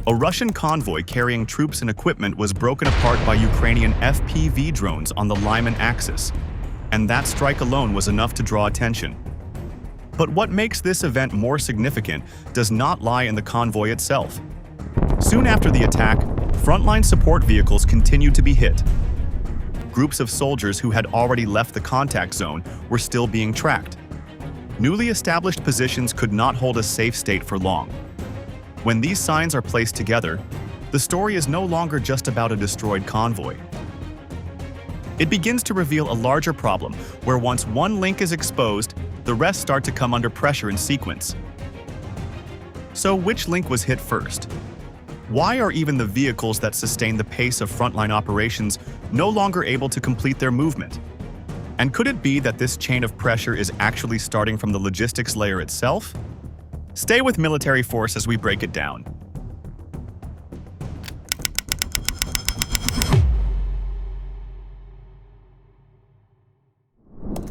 A Russian convoy carrying troops and equipment was broken apart by Ukrainian FPV drones on the Lyman axis, and that strike alone was enough to draw attention. But what makes this event more significant does not lie in the convoy itself. Soon after the attack, Frontline support vehicles continued to be hit. Groups of soldiers who had already left the contact zone were still being tracked. Newly established positions could not hold a safe state for long. When these signs are placed together, the story is no longer just about a destroyed convoy. It begins to reveal a larger problem where once one link is exposed, the rest start to come under pressure in sequence. So which link was hit first? Why are even the vehicles that sustain the pace of frontline operations no longer able to complete their movement? And could it be that this chain of pressure is actually starting from the logistics layer itself? Stay with Military Force as we break it down.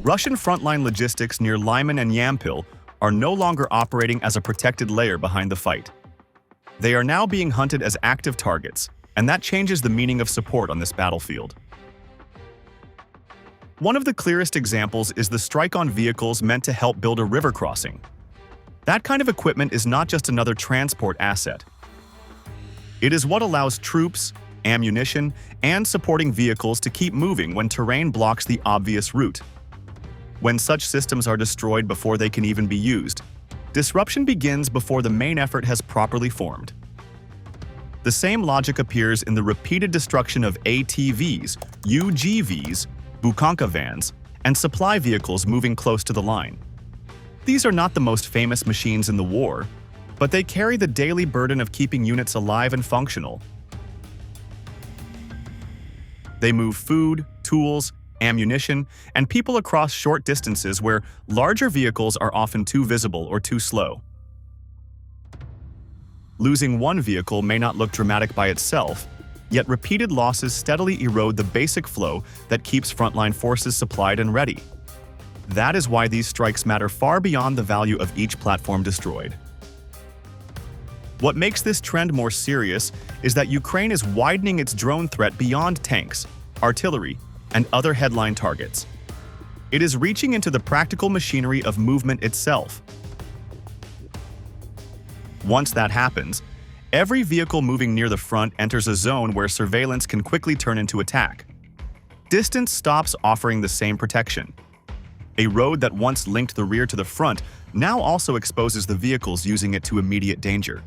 Russian frontline logistics near Lyman and Yampil are no longer operating as a protected layer behind the fight. They are now being hunted as active targets, and that changes the meaning of support on this battlefield. One of the clearest examples is the strike on vehicles meant to help build a river crossing. That kind of equipment is not just another transport asset. It is what allows troops, ammunition, and supporting vehicles to keep moving when terrain blocks the obvious route. When such systems are destroyed before they can even be used, disruption begins before the main effort has properly formed. The same logic appears in the repeated destruction of ATVs, UGVs, Bukanka vans, and supply vehicles moving close to the line. These are not the most famous machines in the war, but they carry the daily burden of keeping units alive and functional. They move food, tools, ammunition, and people across short distances where larger vehicles are often too visible or too slow. Losing one vehicle may not look dramatic by itself, yet repeated losses steadily erode the basic flow that keeps frontline forces supplied and ready. That is why these strikes matter far beyond the value of each platform destroyed. What makes this trend more serious is that Ukraine is widening its drone threat beyond tanks, artillery, and other headline targets. It is reaching into the practical machinery of movement itself. Once that happens, every vehicle moving near the front enters a zone where surveillance can quickly turn into attack. Distance stops offering the same protection. A road that once linked the rear to the front now also exposes the vehicles using it to immediate danger.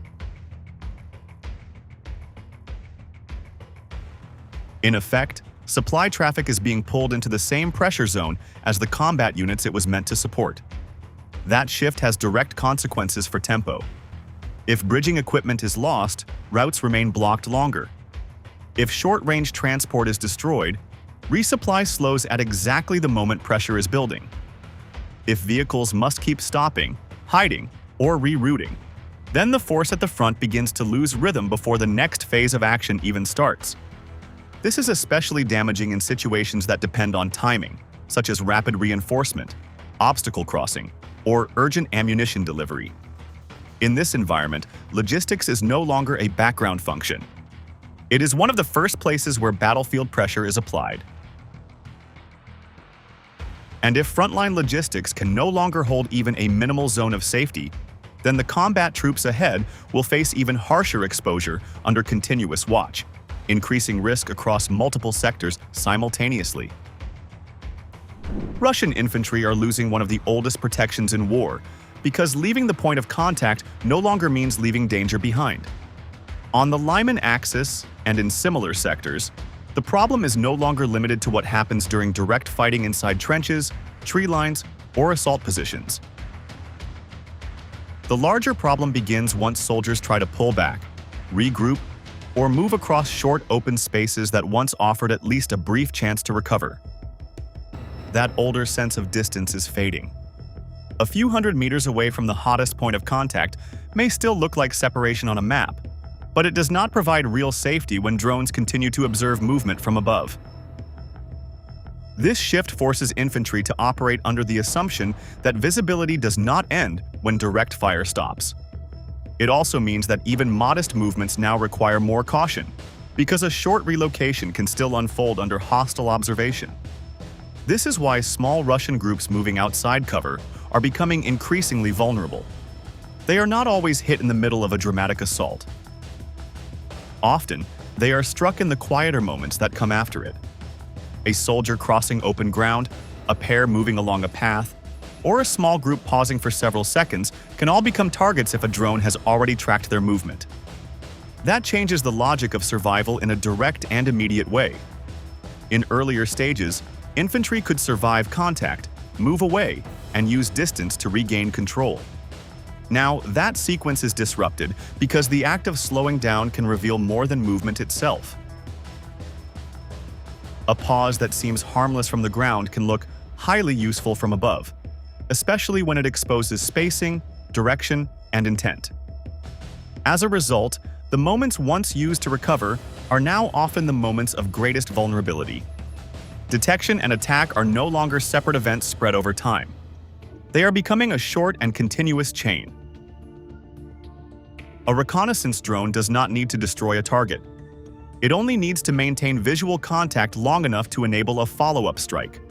In effect, supply traffic is being pulled into the same pressure zone as the combat units it was meant to support. That shift has direct consequences for tempo. If bridging equipment is lost, routes remain blocked longer. If short-range transport is destroyed, resupply slows at exactly the moment pressure is building. If vehicles must keep stopping, hiding, or rerouting, then the force at the front begins to lose rhythm before the next phase of action even starts. This is especially damaging in situations that depend on timing, such as rapid reinforcement, obstacle crossing, or urgent ammunition delivery. In this environment, logistics is no longer a background function. It is one of the first places where battlefield pressure is applied. And if frontline logistics can no longer hold even a minimal zone of safety, then the combat troops ahead will face even harsher exposure under continuous watch, increasing risk across multiple sectors simultaneously. Russian infantry are losing one of the oldest protections in war because leaving the point of contact no longer means leaving danger behind. On the Lyman axis and in similar sectors, the problem is no longer limited to what happens during direct fighting inside trenches, tree lines, or assault positions. The larger problem begins once soldiers try to pull back, regroup, or move across short open spaces that once offered at least a brief chance to recover. That older sense of distance is fading. A few hundred meters away from the hottest point of contact may still look like separation on a map, but it does not provide real safety when drones continue to observe movement from above. This shift forces infantry to operate under the assumption that visibility does not end when direct fire stops. It also means that even modest movements now require more caution, because a short relocation can still unfold under hostile observation. This is why small Russian groups moving outside cover are becoming increasingly vulnerable. They are not always hit in the middle of a dramatic assault. Often, they are struck in the quieter moments that come after it. A soldier crossing open ground, a pair moving along a path, or a small group pausing for several seconds can all become targets if a drone has already tracked their movement. That changes the logic of survival in a direct and immediate way. In earlier stages, infantry could survive contact, move away, and use distance to regain control. Now, that sequence is disrupted because the act of slowing down can reveal more than movement itself. A pause that seems harmless from the ground can look highly useful from above, especially when it exposes spacing, direction, and intent. As a result, the moments once used to recover are now often the moments of greatest vulnerability. Detection and attack are no longer separate events spread over time. They are becoming a short and continuous chain. A reconnaissance drone does not need to destroy a target. It only needs to maintain visual contact long enough to enable a follow-up strike.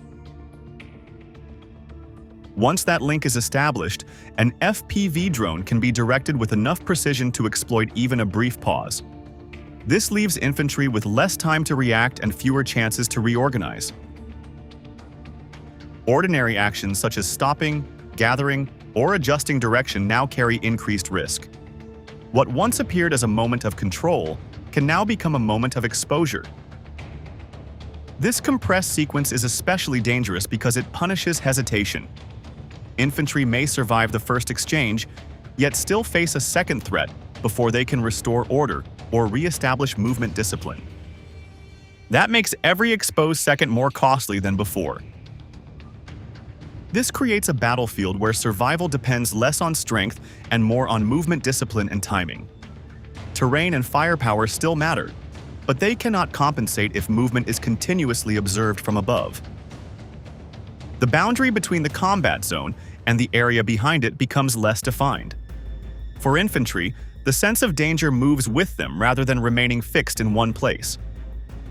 Once that link is established, an FPV drone can be directed with enough precision to exploit even a brief pause. This leaves infantry with less time to react and fewer chances to reorganize. Ordinary actions such as stopping, gathering, or adjusting direction now carry increased risk. What once appeared as a moment of control can now become a moment of exposure. This compressed sequence is especially dangerous because it punishes hesitation. Infantry may survive the first exchange, yet still face a second threat before they can restore order or re-establish movement discipline. That makes every exposed second more costly than before. This creates a battlefield where survival depends less on strength and more on movement discipline and timing. Terrain and firepower still matter, but they cannot compensate if movement is continuously observed from above. The boundary between the combat zone and the area behind it becomes less defined. For infantry, the sense of danger moves with them rather than remaining fixed in one place.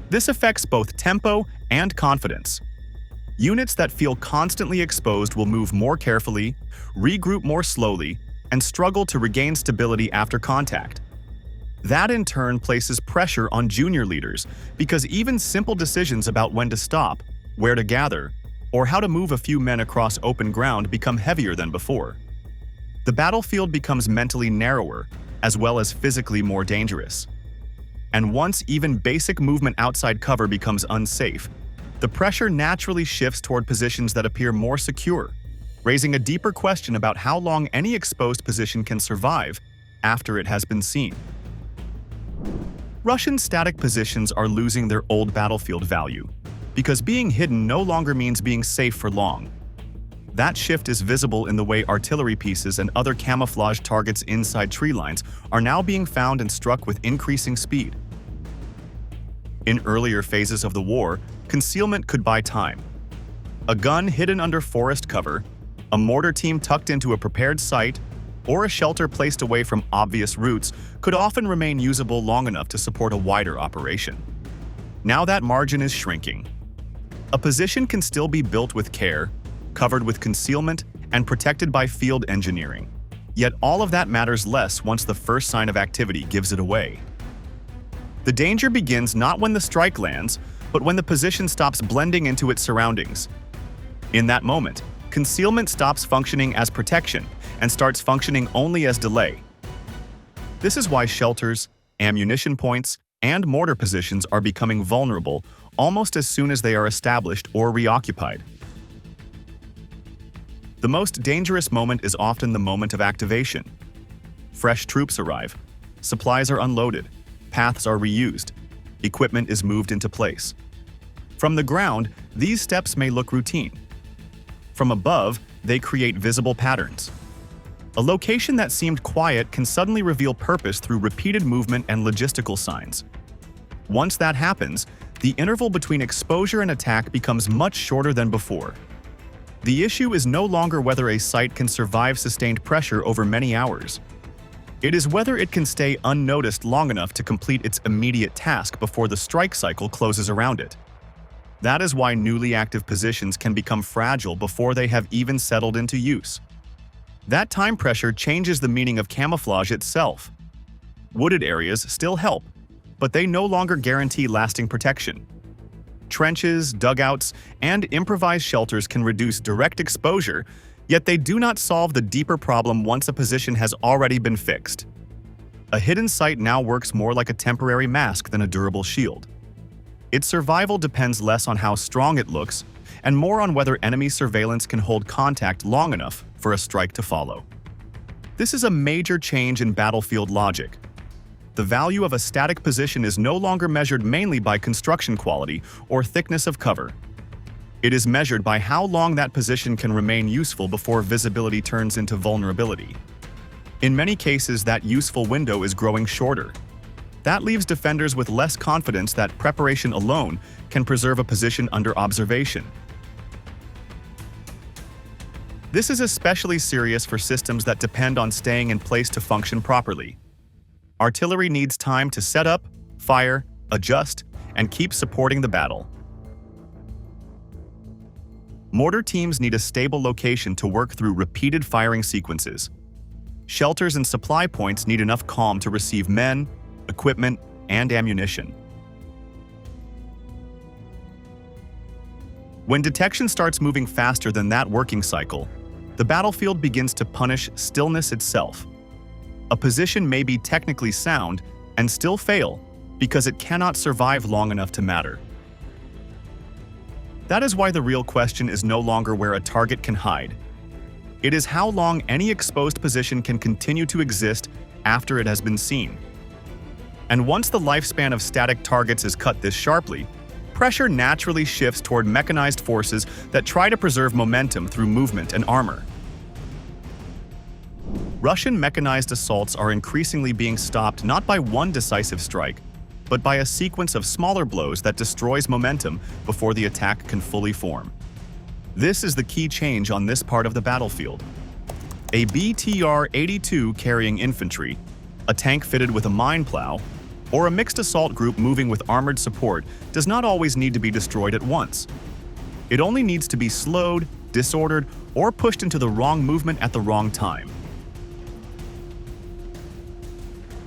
This affects both tempo and confidence. Units that feel constantly exposed will move more carefully, regroup more slowly, and struggle to regain stability after contact. That in turn places pressure on junior leaders because even simple decisions about when to stop, where to gather, or how to move a few men across open ground become heavier than before. The battlefield becomes mentally narrower, as well as physically more dangerous. And once even basic movement outside cover becomes unsafe, the pressure naturally shifts toward positions that appear more secure, raising a deeper question about how long any exposed position can survive after it has been seen. Russian static positions are losing their old battlefield value, because being hidden no longer means being safe for long. That shift is visible in the way artillery pieces and other camouflage targets inside tree lines are now being found and struck with increasing speed. In earlier phases of the war, concealment could buy time. A gun hidden under forest cover, a mortar team tucked into a prepared site, or a shelter placed away from obvious routes could often remain usable long enough to support a wider operation. Now that margin is shrinking. A position can still be built with care, covered with concealment, and protected by field engineering. Yet all of that matters less once the first sign of activity gives it away. The danger begins not when the strike lands, but when the position stops blending into its surroundings. In that moment, concealment stops functioning as protection and starts functioning only as delay. This is why shelters, ammunition points, and mortar positions are becoming vulnerable almost as soon as they are established or reoccupied. The most dangerous moment is often the moment of activation. Fresh troops arrive, supplies are unloaded, paths are reused, equipment is moved into place. From the ground, these steps may look routine. From above, they create visible patterns. A location that seemed quiet can suddenly reveal purpose through repeated movement and logistical signs. Once that happens, the interval between exposure and attack becomes much shorter than before. The issue is no longer whether a site can survive sustained pressure over many hours. It is whether it can stay unnoticed long enough to complete its immediate task before the strike cycle closes around it. That is why newly active positions can become fragile before they have even settled into use. That time pressure changes the meaning of camouflage itself. Wooded areas still help, but they no longer guarantee lasting protection. Trenches, dugouts, and improvised shelters can reduce direct exposure, yet they do not solve the deeper problem once a position has already been fixed. A hidden site now works more like a temporary mask than a durable shield. Its survival depends less on how strong it looks and more on whether enemy surveillance can hold contact long enough for a strike to follow. This is a major change in battlefield logic. The value of a static position is no longer measured mainly by construction quality or thickness of cover. It is measured by how long that position can remain useful before visibility turns into vulnerability. In many cases, that useful window is growing shorter. That leaves defenders with less confidence that preparation alone can preserve a position under observation. This is especially serious for systems that depend on staying in place to function properly. Artillery needs time to set up, fire, adjust, and keep supporting the battle. Mortar teams need a stable location to work through repeated firing sequences. Shelters and supply points need enough calm to receive men, equipment, and ammunition. When detection starts moving faster than that working cycle, the battlefield begins to punish stillness itself. A position may be technically sound and still fail because it cannot survive long enough to matter. That is why the real question is no longer where a target can hide. It is how long any exposed position can continue to exist after it has been seen. And once the lifespan of static targets is cut this sharply, pressure naturally shifts toward mechanized forces that try to preserve momentum through movement and armor. Russian mechanized assaults are increasingly being stopped not by one decisive strike, but by a sequence of smaller blows that destroys momentum before the attack can fully form. This is the key change on this part of the battlefield. A BTR-82 carrying infantry, a tank fitted with a mine plow, or a mixed assault group moving with armored support does not always need to be destroyed at once. It only needs to be slowed, disordered, or pushed into the wrong movement at the wrong time.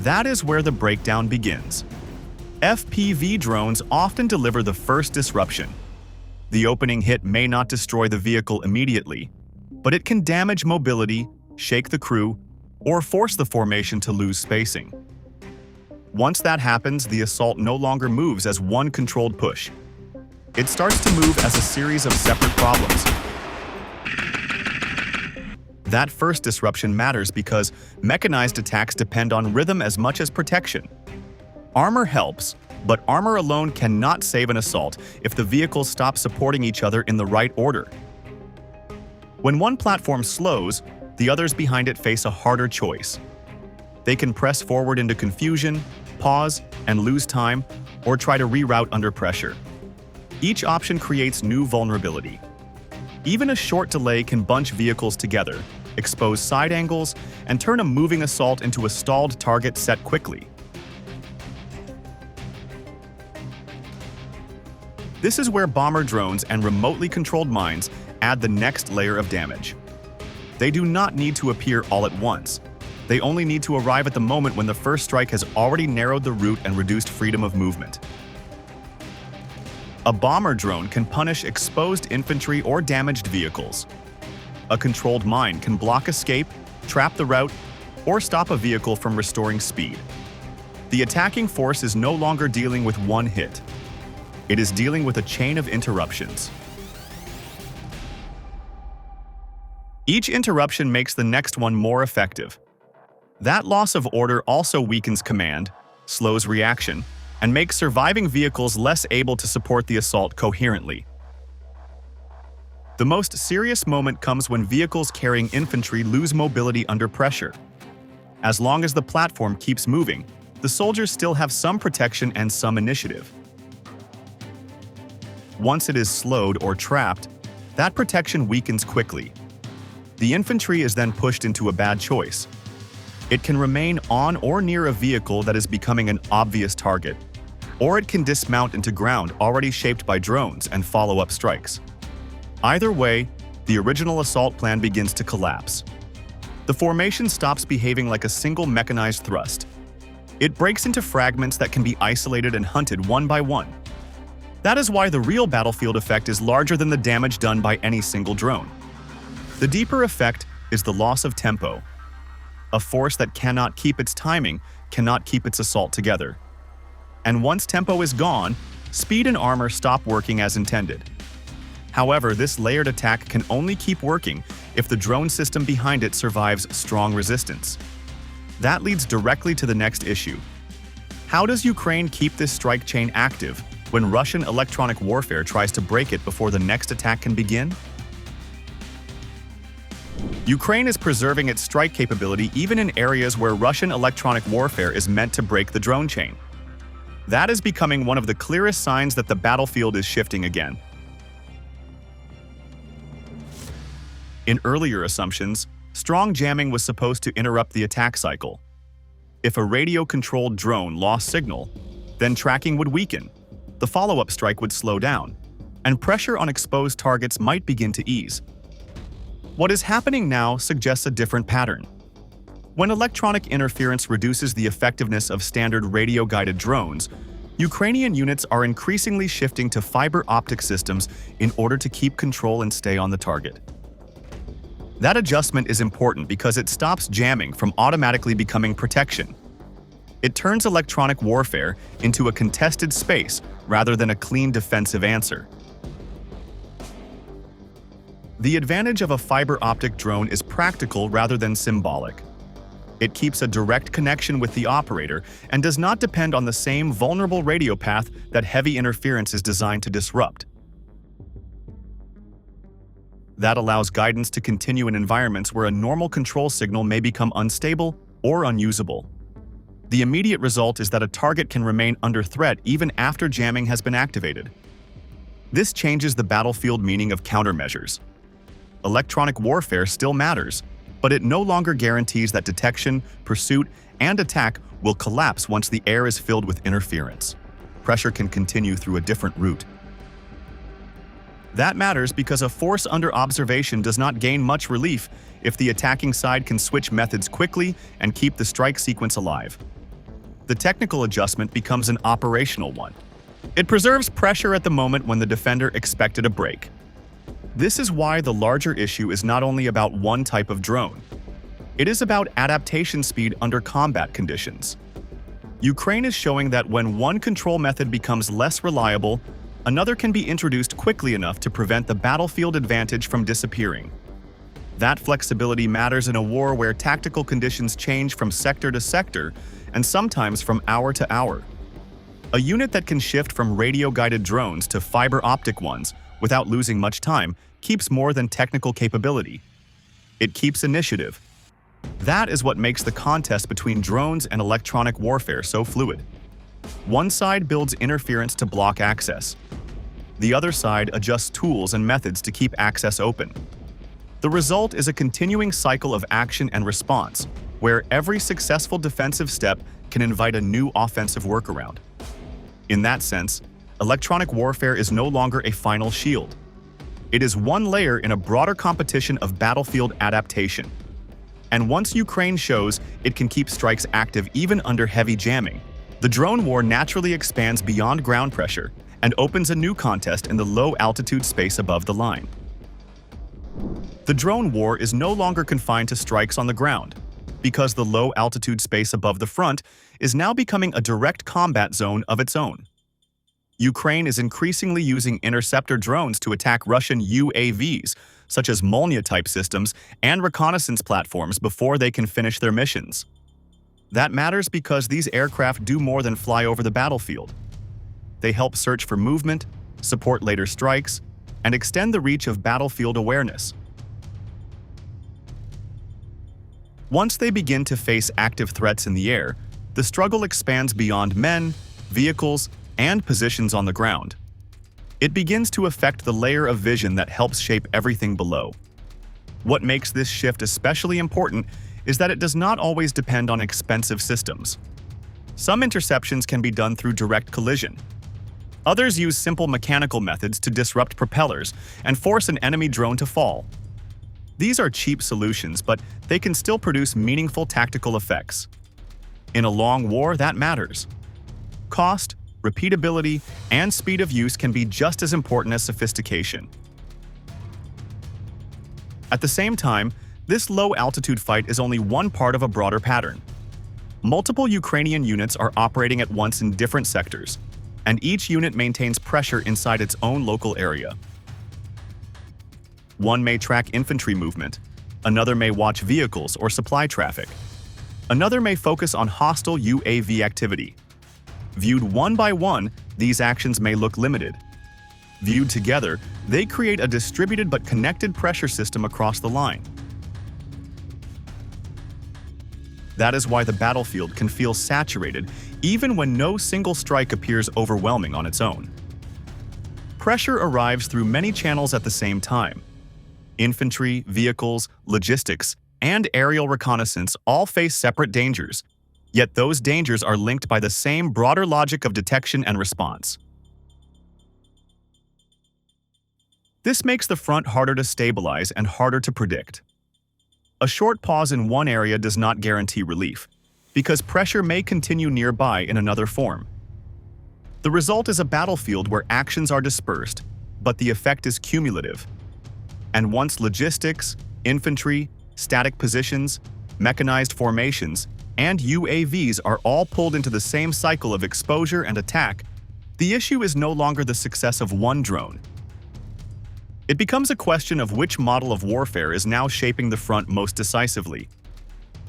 That is where the breakdown begins. FPV drones often deliver the first disruption. The opening hit may not destroy the vehicle immediately, but it can damage mobility, shake the crew, or force the formation to lose spacing. Once that happens, the assault no longer moves as one controlled push. It starts to move as a series of separate problems. That first disruption matters because mechanized attacks depend on rhythm as much as protection. Armor helps, but armor alone cannot save an assault if the vehicles stop supporting each other in the right order. When one platform slows, the others behind it face a harder choice. They can press forward into confusion, pause, and lose time, or try to reroute under pressure. Each option creates new vulnerability. Even a short delay can bunch vehicles together, expose side angles, and turn a moving assault into a stalled target set quickly. This is where bomber drones and remotely controlled mines add the next layer of damage. They do not need to appear all at once. They only need to arrive at the moment when the first strike has already narrowed the route and reduced freedom of movement. A bomber drone can punish exposed infantry or damaged vehicles. A controlled mine can block escape, trap the route, or stop a vehicle from restoring speed. The attacking force is no longer dealing with one hit. It is dealing with a chain of interruptions. Each interruption makes the next one more effective. That loss of order also weakens command, slows reaction, and makes surviving vehicles less able to support the assault coherently. The most serious moment comes when vehicles carrying infantry lose mobility under pressure. As long as the platform keeps moving, the soldiers still have some protection and some initiative. Once it is slowed or trapped, that protection weakens quickly. The infantry is then pushed into a bad choice. It can remain on or near a vehicle that is becoming an obvious target, or it can dismount into ground already shaped by drones and follow up strikes. Either way, the original assault plan begins to collapse. The formation stops behaving like a single mechanized thrust. It breaks into fragments that can be isolated and hunted one by one. That is why the real battlefield effect is larger than the damage done by any single drone. The deeper effect is the loss of tempo. A force that cannot keep its timing cannot keep its assault together. And once tempo is gone, speed and armor stop working as intended. However, this layered attack can only keep working if the drone system behind it survives strong resistance. That leads directly to the next issue. How does Ukraine keep this strike chain active when Russian electronic warfare tries to break it before the next attack can begin? Ukraine is preserving its strike capability even in areas where Russian electronic warfare is meant to break the drone chain. That is becoming one of the clearest signs that the battlefield is shifting again. In earlier assumptions, strong jamming was supposed to interrupt the attack cycle. If a radio-controlled drone lost signal, then tracking would weaken, the follow-up strike would slow down, and pressure on exposed targets might begin to ease. What is happening now suggests a different pattern. When electronic interference reduces the effectiveness of standard radio-guided drones, Ukrainian units are increasingly shifting to fiber optic systems in order to keep control and stay on the target. That adjustment is important because it stops jamming from automatically becoming protection. It turns electronic warfare into a contested space rather than a clean defensive answer. The advantage of a fiber optic drone is practical rather than symbolic. It keeps a direct connection with the operator and does not depend on the same vulnerable radio path that heavy interference is designed to disrupt. That allows guidance to continue in environments where a normal control signal may become unstable or unusable. The immediate result is that a target can remain under threat even after jamming has been activated. This changes the battlefield meaning of countermeasures. Electronic warfare still matters, but it no longer guarantees that detection, pursuit, and attack will collapse once the air is filled with interference. Pressure can continue through a different route. That matters because a force under observation does not gain much relief if the attacking side can switch methods quickly and keep the strike sequence alive. The technical adjustment becomes an operational one. It preserves pressure at the moment when the defender expected a break. This is why the larger issue is not only about one type of drone. It is about adaptation speed under combat conditions. Ukraine is showing that when one control method becomes less reliable, another can be introduced quickly enough to prevent the battlefield advantage from disappearing. That flexibility matters in a war where tactical conditions change from sector to sector and sometimes from hour to hour. A unit that can shift from radio-guided drones to fiber optic ones without losing much time keeps more than technical capability. It keeps initiative. That is what makes the contest between drones and electronic warfare so fluid. One side builds interference to block access. The other side adjusts tools and methods to keep access open. The result is a continuing cycle of action and response, where every successful defensive step can invite a new offensive workaround. In that sense, electronic warfare is no longer a final shield. It is one layer in a broader competition of battlefield adaptation. And once Ukraine shows it can keep strikes active even under heavy jamming, the drone war naturally expands beyond ground pressure and opens a new contest in the low-altitude space above the line. The drone war is no longer confined to strikes on the ground, because the low-altitude space above the front is now becoming a direct combat zone of its own. Ukraine is increasingly using interceptor drones to attack Russian UAVs, such as Molnya-type systems and reconnaissance platforms before they can finish their missions. That matters because these aircraft do more than fly over the battlefield. They help search for movement, support later strikes, and extend the reach of battlefield awareness. Once they begin to face active threats in the air, the struggle expands beyond men, vehicles, and positions on the ground. It begins to affect the layer of vision that helps shape everything below. What makes this shift especially important is that it does not always depend on expensive systems. Some interceptions can be done through direct collision. Others use simple mechanical methods to disrupt propellers and force an enemy drone to fall. These are cheap solutions, but they can still produce meaningful tactical effects. In a long war, that matters. Cost, repeatability, and speed of use can be just as important as sophistication. At the same time, this low-altitude fight is only one part of a broader pattern. Multiple Ukrainian units are operating at once in different sectors, and each unit maintains pressure inside its own local area. One may track infantry movement, another may watch vehicles or supply traffic, another may focus on hostile UAV activity. Viewed one by one, these actions may look limited. Viewed together, they create a distributed but connected pressure system across the line. That is why the battlefield can feel saturated even when no single strike appears overwhelming on its own. Pressure arrives through many channels at the same time. Infantry, vehicles, logistics, and aerial reconnaissance all face separate dangers, yet those dangers are linked by the same broader logic of detection and response. This makes the front harder to stabilize and harder to predict. A short pause in one area does not guarantee relief, because pressure may continue nearby in another form. The result is a battlefield where actions are dispersed, but the effect is cumulative. And once logistics, infantry, static positions, mechanized formations, and UAVs are all pulled into the same cycle of exposure and attack, the issue is no longer the success of one drone. It becomes a question of which model of warfare is now shaping the front most decisively.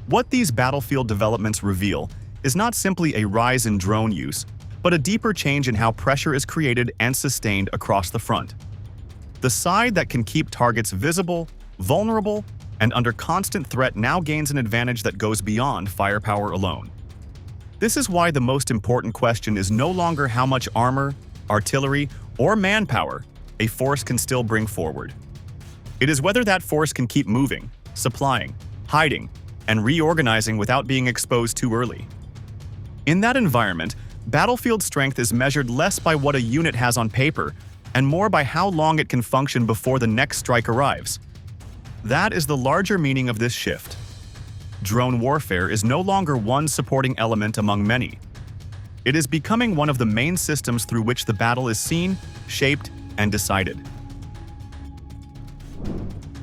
What these battlefield developments reveal is not simply a rise in drone use, but a deeper change in how pressure is created and sustained across the front. The side that can keep targets visible, vulnerable, and under constant threat now gains an advantage that goes beyond firepower alone. This is why the most important question is no longer how much armor, artillery, or manpower a force can still bring forward. It is whether that force can keep moving, supplying, hiding, and reorganizing without being exposed too early. In that environment, battlefield strength is measured less by what a unit has on paper and more by how long it can function before the next strike arrives. That is the larger meaning of this shift. Drone warfare is no longer one supporting element among many. It is becoming one of the main systems through which the battle is seen, shaped, and decided.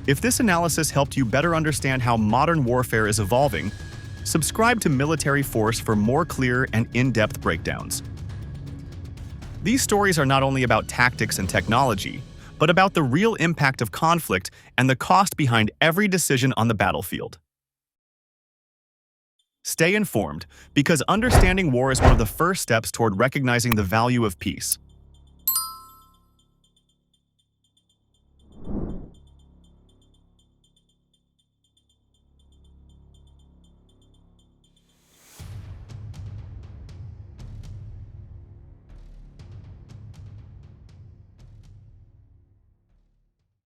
If this analysis helped you better understand how modern warfare is evolving, subscribe to Military Force for more clear and in-depth breakdowns. These stories are not only about tactics and technology, but about the real impact of conflict and the cost behind every decision on the battlefield. Stay informed, because understanding war is one of the first steps toward recognizing the value of peace.